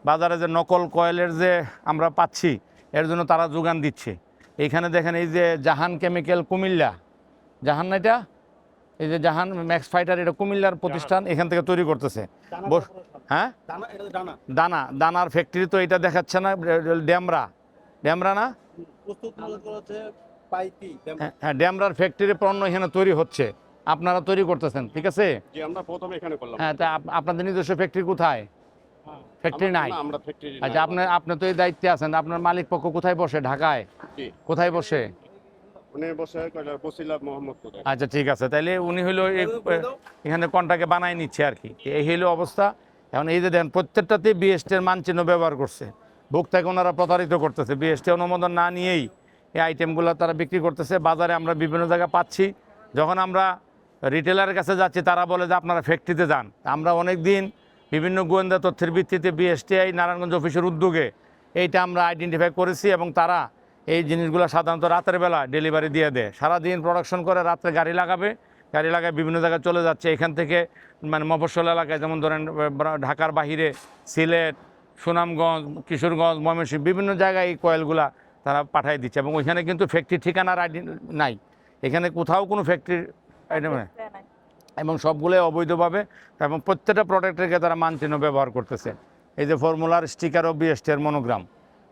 বাজারে যে নকল কয়েলের যে আমরা পাচ্ছি এর জন্য তারা যোগান দিচ্ছে। এইখানে দেখেন এই যে জাহান কেমিক্যাল কুমিল্লা, জাহান না এটা, এই যে জাহান ম্যাক্স ফাইটার, এটা কুমিল্লার প্রতিষ্ঠান, এখান থেকে তৈরি করতেছে। হ্যাঁ, দানার ফ্যাক্টরি তো এটা দেখাচ্ছে না, ড্যামরা, ড্যামরা না, হ্যাঁ ড্যামরার ফ্যাক্টরি পণ্য এখানে তৈরি হচ্ছে, আপনারা তৈরি করতেছেন, ঠিক আছে। হ্যাঁ, তা আপনাদের নিজস্ব ফ্যাক্টরি কোথায়? ফ্যাক্টরি নাই। আচ্ছা, আপনি তো এই দায়িত্বে আছেন, আপনার মালিক পক্ষ কোথায় বসে? ঢাকায়? কোথায় বসে? আচ্ছা ঠিক আছে, তাইলে উনি হইলো এখানে কন্ট্রাক্টে বানায় নিচ্ছে আর কি, এই হইলো অবস্থা। এখন এই যে দেখেন প্রত্যেকটাতে বিএসটির মানচিহ্ন ব্যবহার করছে, ভোক্তাকে ওনারা প্রতারিত করতেছে, বিএসটি অনুমোদন না নিয়েই এই আইটেমগুলো তারা বিক্রি করতেছে। বাজারে আমরা বিভিন্ন জায়গায় পাচ্ছি, যখন আমরা রিটেলারের কাছে যাচ্ছি তারা বলে যে আপনারা ফ্যাক্টরিতে যান। আমরা অনেক দিন বিভিন্ন গোয়েন্দা তথ্যের ভিত্তিতে বিএসটিআই নারায়ণগঞ্জ অফিসের উদ্যোগে এইটা আমরা আইডেন্টিফাই করেছি, এবং তারা এই জিনিসগুলো সাধারণত রাতের বেলা ডেলিভারি দিয়ে দেয়। সারাদিন প্রোডাকশন করে, রাত্রে গাড়ি লাগায় বিভিন্ন জায়গায় চলে যাচ্ছে। এখান থেকে মানে মফস্বল এলাকায়, যেমন ধরেন ঢাকার বাহিরে, সিলেট, সুনামগঞ্জ, কিশোরগঞ্জ, ময়মনসিংহ, বিভিন্ন জায়গায় এই কয়েলগুলা তারা পাঠিয়ে দিচ্ছে, এবং ওইখানে কিন্তু ফ্যাক্টরি ঠিকানার আইডি নাই, এখানে কোথাও কোনো ফ্যাক্টরির আইডি নেই, এবং সবগুলোই অবৈধভাবে, এবং প্রত্যেকটা প্রোডাক্টেরকে তারা মানচিহ্ন ব্যবহার করতেছে। এই যে ফর্মুলার স্টিকার ও বিএসটিআর মনোগ্রাম,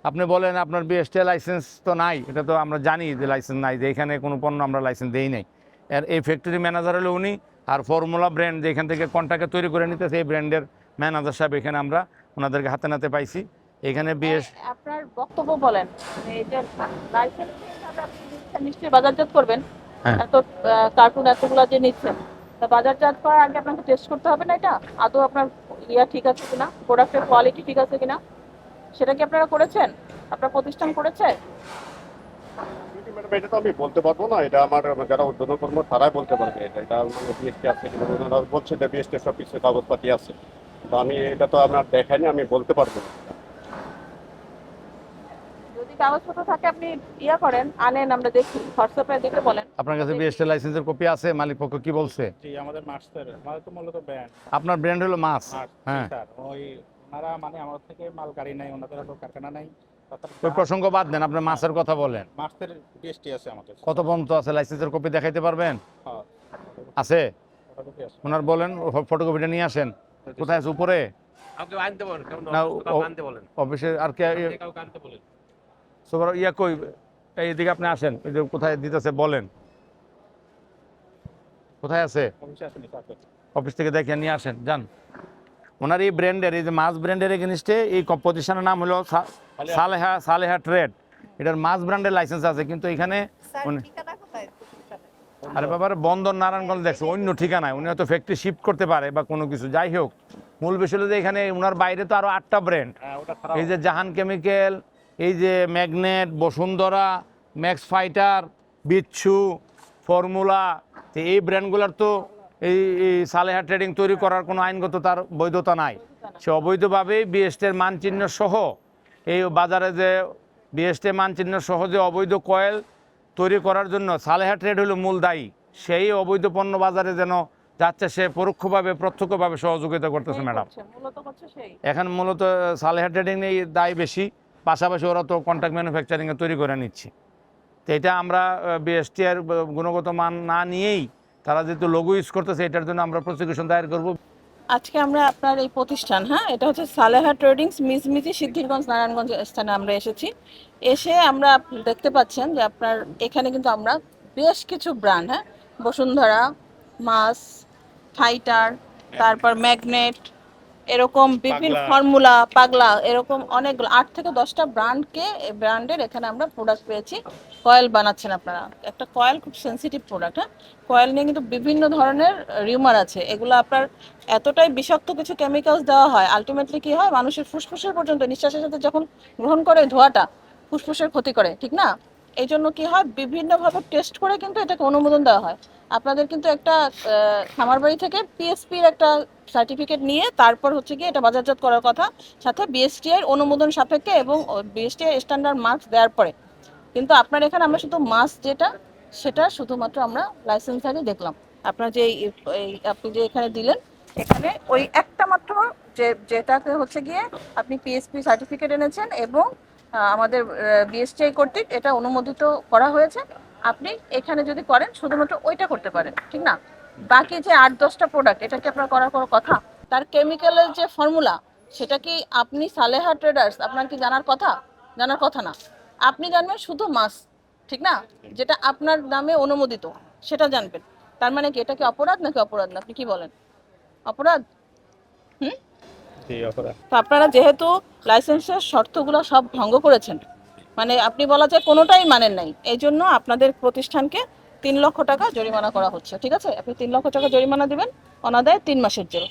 আপনি বলেন আপনার বিএসটিআর লাইসেন্স তো নাই, এটা তো আমরা জানি যে লাইসেন্স নাই, যে এখানে কোনো পণ্য আমরা লাইসেন্স দেই নাই। আর এই ফ্যাক্টরি ম্যানেজার হলো উনি, আর ফর্মুলা ব্র্যান্ড যে এখান থেকে কন্ট্রাক্টে তৈরি করে নিতেছে এই ব্র্যান্ডের ম্যানেজার সাহেব এখানে আমরা ওনাদেরকে হাতে নাতে পাইছি। এখানে আপনার বক্তব্য বলেন, এটা লাইসেন্স নিশ্চয়ই বাজারজাত করবেন, এত কার্টুন এতগুলো যে নিচ্ছেন, তা বাজারজাত করার আগে আপনাকে টেস্ট করতে হবে না এটা আদৌ আপনার ঠিক আছে কিনা, প্রোডাক্টের কোয়ালিটি ঠিক আছে কিনা, সেটা কি আপনারা করেছেন? আপনার প্রতিষ্ঠান করেছে? এটা তো আমি বলতে পারবো না, এটা আমার যারা উদ্বোধন কর্ম তারাই বলতে পারবে। এটা বিএসটি আছে কিনা বলছে যে বিএসটি সব কিছু কাগজপাতি আছে, তো আমি এটা তো আপনার দেখাইনি, আমি বলতে পারবো না। যদি কাগজপত্র থাকে আপনি করেন, আনেন, আমরা দেখি, হোয়াটসঅ্যাপে দেখে বলেন। আপনার কাছে বিএসটি লাইসেন্সের কপি আছে? মালিক পক্ষ কি বলছে? জি, আমাদের মাস্টার, আমাদের তো মূলত ব্র্যান্ড। আপনার ব্র্যান্ড হলো মাছ? হ্যাঁ স্যার, ওই ওনারা মানে আমাদের থেকে মাল গাড়ি নাই, ওনাদের তো কারখানা নাই। ওই প্রসঙ্গ বাদ দেন, আপনার মাছের কথা বলেন। মাস্টার বিএসটি আছে আমাদের। কত পর্যন্ত আছে? লাইসেন্সের কপি দেখাইতে পারবেন? হ্যাঁ আছে? ফটোকপি আছে। ওনার বলেন ফটোকপিটা নিয়ে আসেন। কোথায় আছে? উপরে আপনি আনতে বলেন, কেমন না আনতে বলেন, অফিসে? আর কে কাউকে আনতে বলেন। সবার কই, এইদিকে আপনি আসেন, এই যে কোথায় দিতেছে বলেন, কোথায় আছে? অফিসে আসেনি স্যার। অফিস থেকে দেখে নিয়ে আসেন, যান। ওনার এই ব্র্যান্ডের, এই যে মাছ ব্র্যান্ডের এগেনিস্টে এই প্রতিষ্ঠানের নাম হলো সালেহা ট্রেড, এটার মাছ ব্র্যান্ডের লাইসেন্স আছে, কিন্তু এখানে আরে বাবার বন্দর নারায়ণগঞ্জ দেখছে, অন্য ঠিকানায় উনি হয়তো ফ্যাক্টরি শিফট করতে পারে বা কোনো কিছু, যাই হোক মূল বিষয় হলো যে এখানে ওনার বাইরে তো আরো 8টা ব্র্যান্ড, এই যে জাহান কেমিক্যাল, এই যে ম্যাগনেট, বসুন্ধরা, ম্যাক্স ফাইটার, বিচ্ছু, ফর্মুলা, এই ব্র্যান্ডগুলোর তো এই সালেহা ট্রেডিং তৈরি করার কোনো আইনগত তার বৈধতা নাই। সে অবৈধভাবেই বিএসটির মানচিহ্ন সহ এই বাজারে যে বিএসটি মানচিহ্ন সহ যে অবৈধ কয়েল তৈরি করার জন্য সালেহা ট্রেড হলো মূল দায়ী। সেই অবৈধ পণ্য বাজারে যেন যাচ্ছে, সে পরোক্ষভাবে প্রত্যক্ষভাবে সহযোগিতা করতেছে ম্যাডাম। এখন মূলত সালেহা ট্রেডিং এই দায় বেশি, পাশাপাশি ওরা তো কন্ট্রাক্ট ম্যানুফ্যাকচারিংয়ে তৈরি করে নিচ্ছে। তো এটা আমরা বিএসটিআর গুণগত মান না নিয়েই তারা যেহেতু লোগো ইউজ করতেছে, এটার জন্য আমরা প্রসিকিউশন দায়ের করব। আজকে আমরা আপনার এই প্রতিষ্ঠান, হ্যাঁ, এটা হচ্ছে সালেহা ট্রেডিংস, মিজমিজি, সিদ্ধিরগঞ্জ, নারায়ণগঞ্জ স্থানে আমরা এসেছি। এসে আমরা দেখতে পাচ্ছেন যে আপনার এখানে কিন্তু আমরা বেশ কিছু ব্র্যান্ড, হ্যাঁ, বসুন্ধরা, মাস, ফাইটার, তারপর ম্যাগনেট, এরকম বিভিন্ন ফর্মুলা, পাগলা, এরকম অনেকগুলো 8 থেকে 10টা ব্র্যান্ডের এখানে আমরা প্রোডাক্ট পেয়েছি। কয়েল বানাচ্ছেন আপনারা, একটা কয়েল খুব সেন্সিটিভ প্রোডাক্ট, হ্যাঁ, কয়েল নিয়ে কিন্তু বিভিন্ন ধরনের রিউমার আছে, এগুলো আপনার এতটাই বিষাক্ত কিছু কেমিক্যালস দেওয়া হয়, আলটিমেটলি কি হয়, মানুষের ফুসফুসের পর্যন্ত নিঃশ্বাসের সাথে যখন গ্রহণ করে ধোঁয়াটা ফুসফুসের ক্ষতি করে, ঠিক না? এই জন্য কি হয়, বিভিন্নভাবে টেস্ট করে কিন্তু এটাকে অনুমোদন দেওয়া হয়। আপনাদের কিন্তু একটা খামারবাড়ি থেকে পিএসপির একটা সার্টিফিকেট নিয়ে তারপর হচ্ছে কি এটা বাজারজাত করার কথা, সাথে বিএসটিআই অনুমোদন সাপেক্ষে এবং বিএসটিআই স্ট্যান্ডার্ড মার্কস দেওয়ার পরে। কিন্তু আপনার এখানে আমরা শুধু মাস যেটা, সেটা শুধুমাত্র আমরা লাইসেন্স আগে দেখলাম। আপনার যে আপনি যে এখানে দিলেন, এখানে ওই একটা মাত্র যেটাতে হচ্ছে গিয়ে আপনি পিএসপি সার্টিফিকেট এনেছেন এবং আমাদের বিএসটিআই কর্তৃক এটা অনুমোদিত করা হয়েছে, আপনি এখানে যদি করেন শুধুমাত্র ওইটা করতে পারেন, ঠিক না? বাকি যে 8-10টা প্রোডাক্ট, এটা কি আপনার করার কোনো কথা? তার কেমিক্যালের যে ফর্মুলা, সেটা কি আপনি সালেহা ট্রেডার্স আপনার কি জানার কথা? জানার কথা না। আপনি জানবেন শুধু মাছ, ঠিক না, যেটা আপনার নামে অনুমোদিত সেটা জানবেন। তার মানে কি এটা কি অপরাধ নাকি অপরাধ না? আপনি কি বলেন? অপরাধ? হুম। জি অপরাধ। তো আপনারা যেহেতু লাইসেন্সের শর্তগুলো সব ভঙ্গ করেছেন, মানে আপনি বলা যায় কোনোটাই মানেন নাই, এই জন্য আপনাদের প্রতিষ্ঠানকে 3 লক্ষ টাকা জরিমানা করা হচ্ছে, ঠিক আছে? আপনি 3 লক্ষ টাকা জরিমানা দিবেন অনাদায়ে 3 মাসের জন্য।